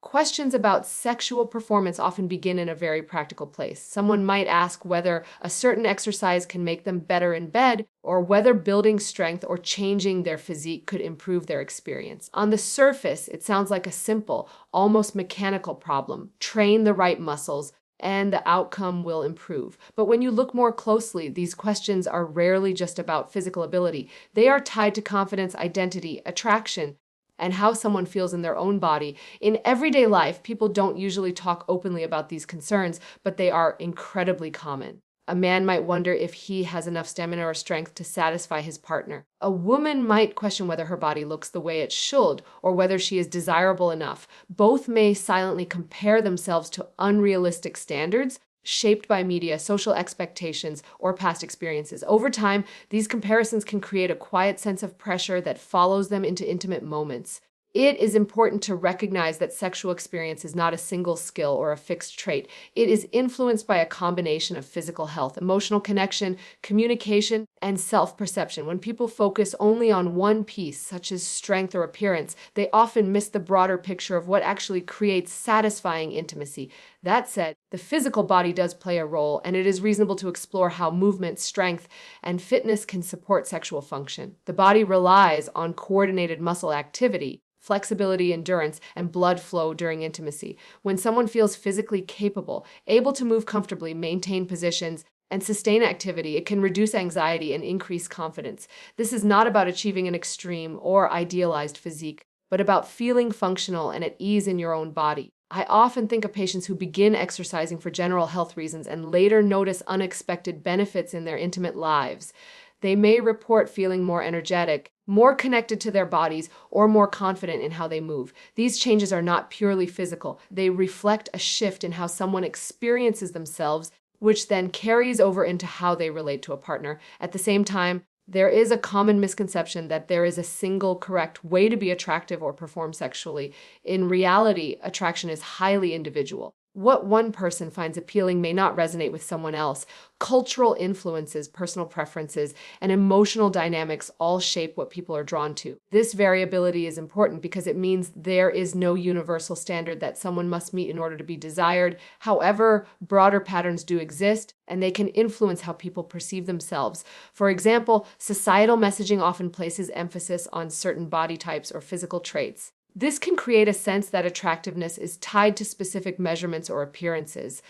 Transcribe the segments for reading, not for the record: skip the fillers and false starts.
Questions about sexual performance often begin in a very practical place. Someone might ask whether a certain exercise can make them better in bed, or whether building strength or changing their physique could improve their experience. On the surface, it sounds like a simple, almost mechanical problem. Train the right muscles, and the outcome will improve. But when you look more closely, these questions are rarely just about physical ability. They are tied to confidence, identity, attraction, and how someone feels in their own body. In everyday life, people don't usually talk openly about these concerns, but they are incredibly common. A man might wonder if he has enough stamina or strength to satisfy his partner. A woman might question whether her body looks the way it should or whether she is desirable enough. Both may silently compare themselves to unrealistic standards shaped by media, social expectations, or past experiences. Over time, these comparisons can create a quiet sense of pressure that follows them into intimate moments. It is important to recognize that sexual experience is not a single skill or a fixed trait. It is influenced by a combination of physical health, emotional connection, communication, and self-perception. When people focus only on one piece, such as strength or appearance, they often miss the broader picture of what actually creates satisfying intimacy. That said, the physical body does play a role, and it is reasonable to explore how movement, strength, and fitness can support sexual function. The body relies on coordinated muscle activity, flexibility, endurance, and blood flow during intimacy. When someone feels physically capable, able to move comfortably, maintain positions, and sustain activity, it can reduce anxiety and increase confidence. This is not about achieving an extreme or idealized physique, but about feeling functional and at ease in your own body. I often think of patients who begin exercising for general health reasons and later notice unexpected benefits in their intimate lives. They may report feeling more energetic, more connected to their bodies, or more confident in how they move. These changes are not purely physical. They reflect a shift in how someone experiences themselves, which then carries over into how they relate to a partner. At the same time, there is a common misconception that there is a single correct way to be attractive or perform sexually. In reality, attraction is highly individual. What one person finds appealing may not resonate with someone else. Cultural influences, personal preferences, and emotional dynamics all shape what people are drawn to. This variability is important because it means there is no universal standard that someone must meet in order to be desired. However, broader patterns do exist, and they can influence how people perceive themselves. For example, societal messaging often places emphasis on certain body types or physical traits. This can create a sense that attractiveness is tied to specific measurements or appearances.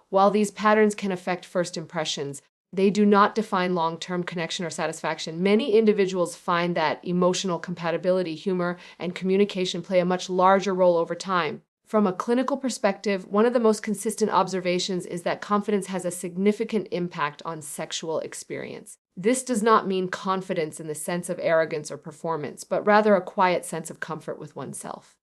While these patterns can affect first impressions, they do not define long-term connection or satisfaction. Many individuals find that emotional compatibility, humor, and communication play a much larger role over time. From a clinical perspective, one of the most consistent observations is that confidence has a significant impact on sexual experience. This does not mean confidence in the sense of arrogance or performance, but rather a quiet sense of comfort with oneself.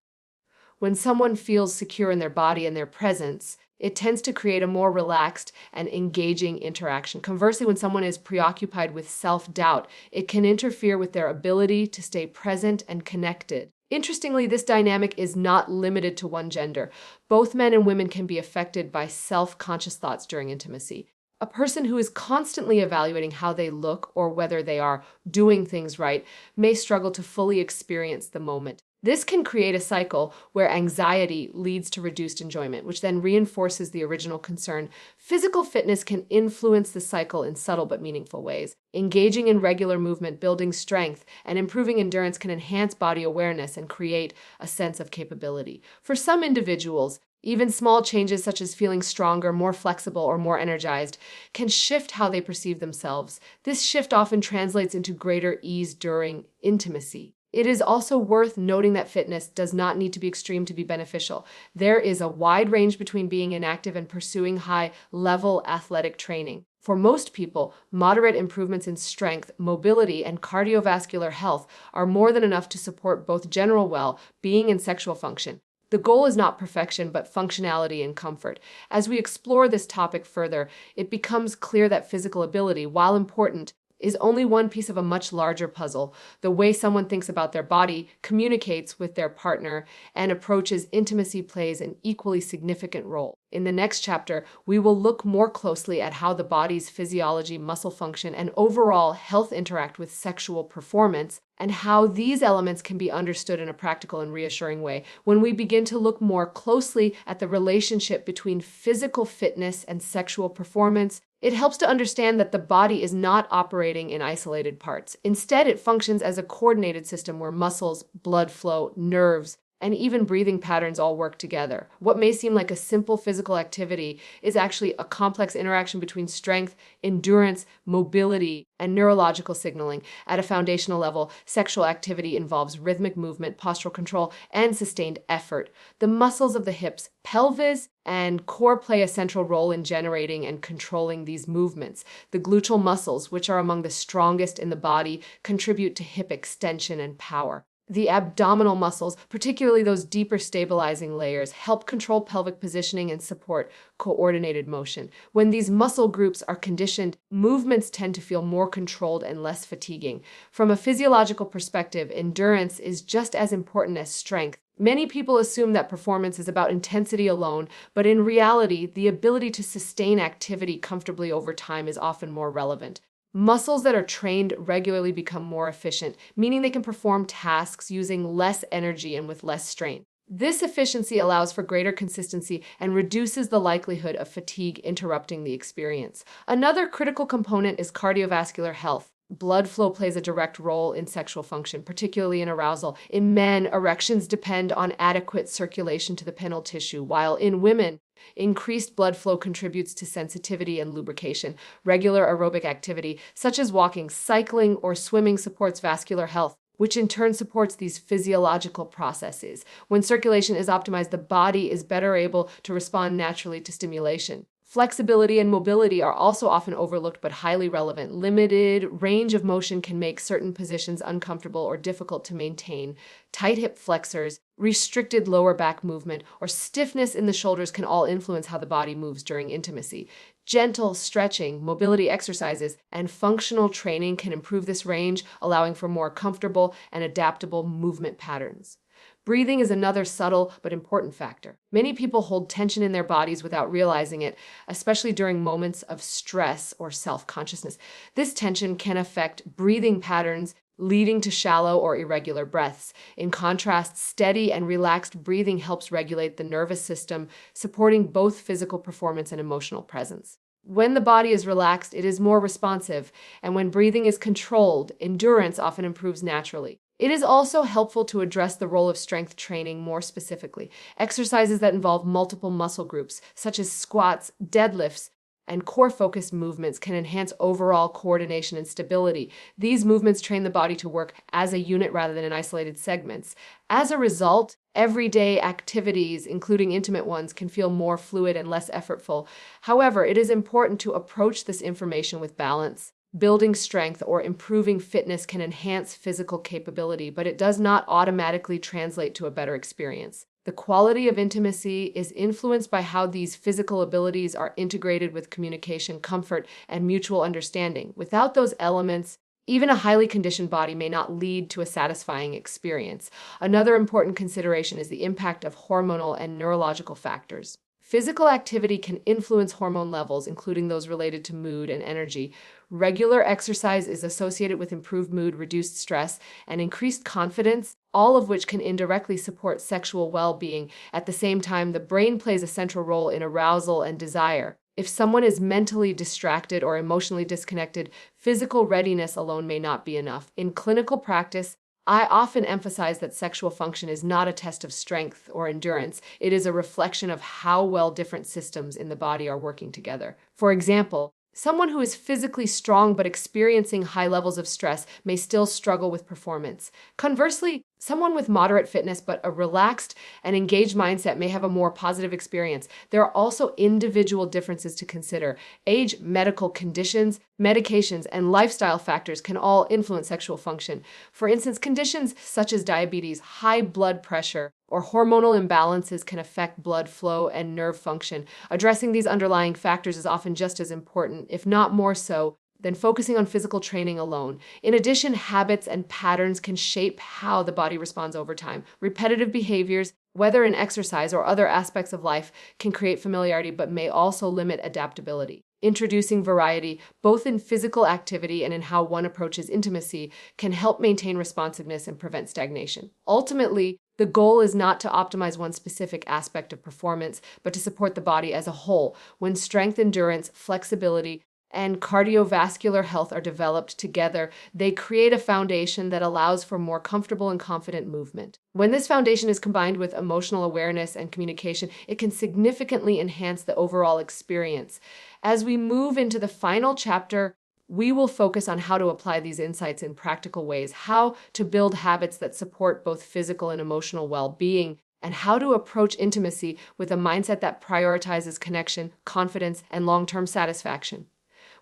When someone feels secure in their body and their presence, it tends to create a more relaxed and engaging interaction. Conversely, when someone is preoccupied with self-doubt, it can interfere with their ability to stay present and connected. Interestingly, this dynamic is not limited to one gender. Both men and women can be affected by self-conscious thoughts during intimacy. A person who is constantly evaluating how they look or whether they are doing things right may struggle to fully experience the moment. This can create a cycle where anxiety leads to reduced enjoyment, which then reinforces the original concern. Physical fitness can influence the cycle in subtle but meaningful ways. Engaging in regular movement, building strength, and improving endurance can enhance body awareness and create a sense of capability. For some individuals, even small changes such as feeling stronger, more flexible, or more energized can shift how they perceive themselves. This shift often translates into greater ease during intimacy. It is also worth noting that fitness does not need to be extreme to be beneficial. There is a wide range between being inactive and pursuing high-level athletic training. For most people, moderate improvements in strength, mobility, and cardiovascular health are more than enough to support both general well-being and sexual function. The goal is not perfection, but functionality and comfort. As we explore this topic further, it becomes clear that physical ability, while important, is only one piece of a much larger puzzle. The way someone thinks about their body, communicates with their partner, and approaches intimacy plays an equally significant role. In the next chapter, we will look more closely at how the body's physiology, muscle function, and overall health interact with sexual performance, and how these elements can be understood in a practical and reassuring way. When we begin to look more closely at the relationship between physical fitness and sexual performance, it helps to understand that the body is not operating in isolated parts. Instead, it functions as a coordinated system where muscles, blood flow, nerves, and even breathing patterns all work together. What may seem like a simple physical activity is actually a complex interaction between strength, endurance, mobility, and neurological signaling. At a foundational level, sexual activity involves rhythmic movement, postural control, and sustained effort. The muscles of the hips, pelvis, and core play a central role in generating and controlling these movements. The gluteal muscles, which are among the strongest in the body, contribute to hip extension and power. The abdominal muscles, particularly those deeper stabilizing layers, help control pelvic positioning and support coordinated motion. When these muscle groups are conditioned, movements tend to feel more controlled and less fatiguing. From a physiological perspective, endurance is just as important as strength. Many people assume that performance is about intensity alone, but in reality, the ability to sustain activity comfortably over time is often more relevant. Muscles that are trained regularly become more efficient, meaning they can perform tasks using less energy and with less strain. This efficiency allows for greater consistency and reduces the likelihood of fatigue interrupting the experience. Another critical component is cardiovascular health. Blood flow plays a direct role in sexual function, particularly in arousal. In men, erections depend on adequate circulation to the penile tissue, while in women, increased blood flow contributes to sensitivity and lubrication. Regular aerobic activity, such as walking, cycling, or swimming, supports vascular health, which in turn supports these physiological processes. When circulation is optimized, the body is better able to respond naturally to stimulation. Flexibility and mobility are also often overlooked but highly relevant. Limited range of motion can make certain positions uncomfortable or difficult to maintain. Tight hip flexors, restricted lower back movement, or stiffness in the shoulders can all influence how the body moves during intimacy. Gentle stretching, mobility exercises, and functional training can improve this range, allowing for more comfortable and adaptable movement patterns. Breathing is another subtle but important factor. Many people hold tension in their bodies without realizing it, especially during moments of stress or self-consciousness. This tension can affect breathing patterns, leading to shallow or irregular breaths. In contrast, steady and relaxed breathing helps regulate the nervous system, supporting both physical performance and emotional presence. When the body is relaxed, it is more responsive, and when breathing is controlled, endurance often improves naturally. It is also helpful to address the role of strength training more specifically. Exercises that involve multiple muscle groups, such as squats, deadlifts, and core-focused movements can enhance overall coordination and stability. These movements train the body to work as a unit rather than in isolated segments. As a result, everyday activities, including intimate ones, can feel more fluid and less effortful. However, it is important to approach this information with balance. Building strength or improving fitness can enhance physical capability, but it does not automatically translate to a better experience. The quality of intimacy is influenced by how these physical abilities are integrated with communication, comfort, and mutual understanding. Without those elements, even a highly conditioned body may not lead to a satisfying experience. Another important consideration is the impact of hormonal and neurological factors. Physical activity can influence hormone levels, including those related to mood and energy. Regular exercise is associated with improved mood, reduced stress, and increased confidence, all of which can indirectly support sexual well-being. At the same time, the brain plays a central role in arousal and desire. If someone is mentally distracted or emotionally disconnected, physical readiness alone may not be enough. In clinical practice, I often emphasize that sexual function is not a test of strength or endurance. It is a reflection of how well different systems in the body are working together. For example, someone who is physically strong but experiencing high levels of stress may still struggle with performance. Conversely, someone with moderate fitness but a relaxed and engaged mindset may have a more positive experience. There are also individual differences to consider. Age, medical conditions, medications, and lifestyle factors can all influence sexual function. For instance, conditions such as diabetes, high blood pressure, or hormonal imbalances can affect blood flow and nerve function. Addressing these underlying factors is often just as important, if not more so, than focusing on physical training alone. In addition, habits and patterns can shape how the body responds over time. Repetitive behaviors, whether in exercise or other aspects of life, can create familiarity but may also limit adaptability. Introducing variety, both in physical activity and in how one approaches intimacy, can help maintain responsiveness and prevent stagnation. Ultimately, the goal is not to optimize one specific aspect of performance, but to support the body as a whole. When strength, endurance, flexibility, and cardiovascular health are developed together, they create a foundation that allows for more comfortable and confident movement. When this foundation is combined with emotional awareness and communication, it can significantly enhance the overall experience. As we move into the final chapter, we will focus on how to apply these insights in practical ways, how to build habits that support both physical and emotional well-being, and how to approach intimacy with a mindset that prioritizes connection, confidence, and long-term satisfaction.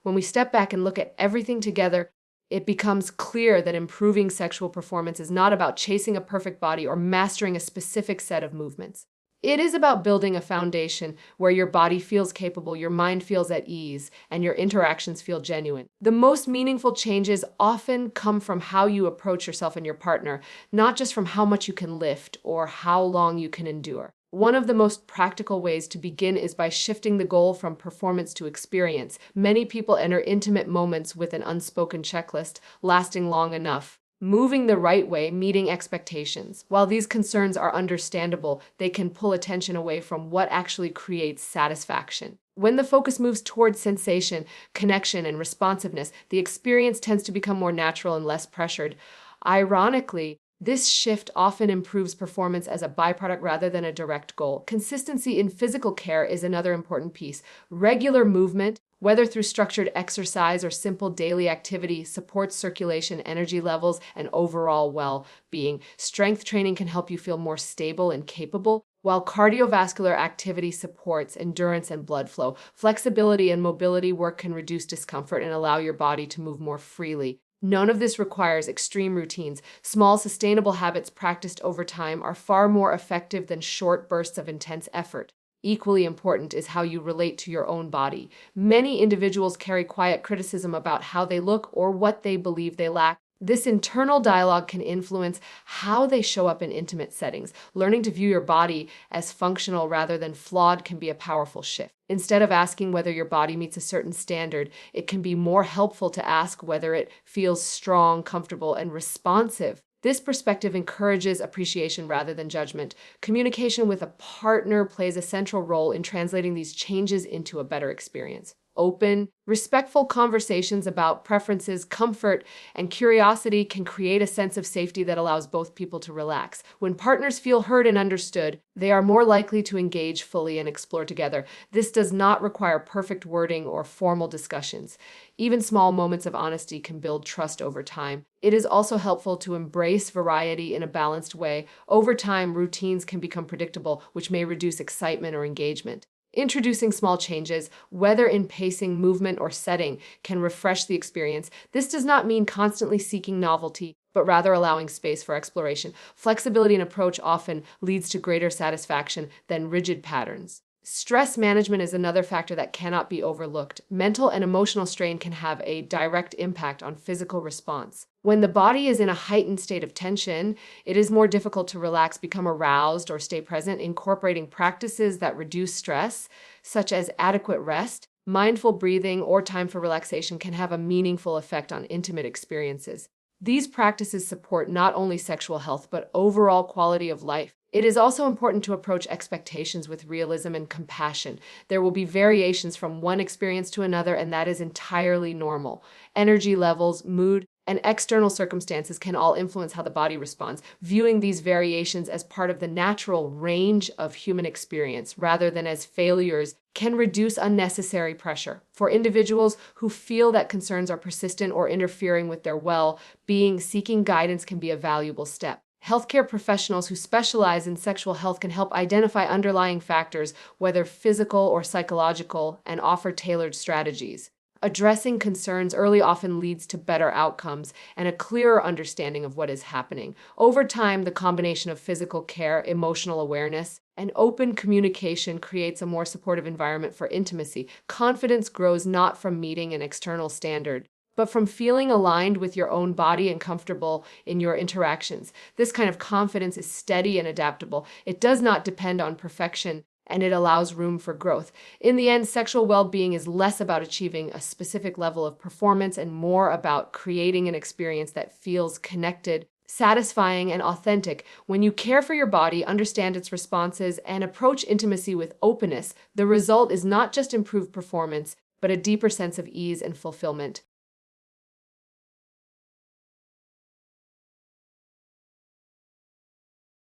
When we step back and look at everything together, it becomes clear that improving sexual performance is not about chasing a perfect body or mastering a specific set of movements. It is about building a foundation where your body feels capable, your mind feels at ease, and your interactions feel genuine. The most meaningful changes often come from how you approach yourself and your partner, not just from how much you can lift or how long you can endure. One of the most practical ways to begin is by shifting the goal from performance to experience. Many people enter intimate moments with an unspoken checklist, lasting long enough. Moving the right way, meeting expectations. While these concerns are understandable, they can pull attention away from what actually creates satisfaction. When the focus moves towards sensation, connection, and responsiveness, the experience tends to become more natural and less pressured. Ironically, this shift often improves performance as a byproduct rather than a direct goal. Consistency in physical care is another important piece. Regular movement, whether through structured exercise or simple daily activity, supports circulation, energy levels, and overall well-being. Strength training can help you feel more stable and capable, while cardiovascular activity supports endurance and blood flow. Flexibility and mobility work can reduce discomfort and allow your body to move more freely. None of this requires extreme routines. Small, sustainable habits practiced over time are far more effective than short bursts of intense effort. Equally important is how you relate to your own body. Many individuals carry quiet criticism about how they look or what they believe they lack. This internal dialogue can influence how they show up in intimate settings. Learning to view your body as functional rather than flawed can be a powerful shift. Instead of asking whether your body meets a certain standard, it can be more helpful to ask whether it feels strong, comfortable, and responsive. This perspective encourages appreciation rather than judgment. Communication with a partner plays a central role in translating these changes into a better experience. Open, respectful conversations about preferences, comfort, and curiosity can create a sense of safety that allows both people to relax. When partners feel heard and understood, they are more likely to engage fully and explore together. This does not require perfect wording or formal discussions. Even small moments of honesty can build trust over time. It is also helpful to embrace variety in a balanced way. Over time, routines can become predictable, which may reduce excitement or engagement. Introducing small changes, whether in pacing, movement, or setting, can refresh the experience. This does not mean constantly seeking novelty, but rather allowing space for exploration. Flexibility in approach often leads to greater satisfaction than rigid patterns. Stress management is another factor that cannot be overlooked. Mental and emotional strain can have a direct impact on physical response. When the body is in a heightened state of tension, it is more difficult to relax, become aroused, or stay present. Incorporating practices that reduce stress, such as adequate rest, mindful breathing, or time for relaxation, can have a meaningful effect on intimate experiences. These practices support not only sexual health, but overall quality of life. It is also important to approach expectations with realism and compassion. There will be variations from one experience to another, and that is entirely normal. Energy levels, mood, and external circumstances can all influence how the body responds. Viewing these variations as part of the natural range of human experience rather than as failures can reduce unnecessary pressure. For individuals who feel that concerns are persistent or interfering with their well-being, seeking guidance can be a valuable step. Healthcare professionals who specialize in sexual health can help identify underlying factors, whether physical or psychological, and offer tailored strategies. Addressing concerns early often leads to better outcomes and a clearer understanding of what is happening. Over time, the combination of physical care, emotional awareness, and open communication creates a more supportive environment for intimacy. Confidence grows not from meeting an external standard, but from feeling aligned with your own body and comfortable in your interactions. This kind of confidence is steady and adaptable. It does not depend on perfection, and it allows room for growth. In the end, sexual well-being is less about achieving a specific level of performance and more about creating an experience that feels connected, satisfying, and authentic. When you care for your body, understand its responses, and approach intimacy with openness, the result is not just improved performance, but a deeper sense of ease and fulfillment.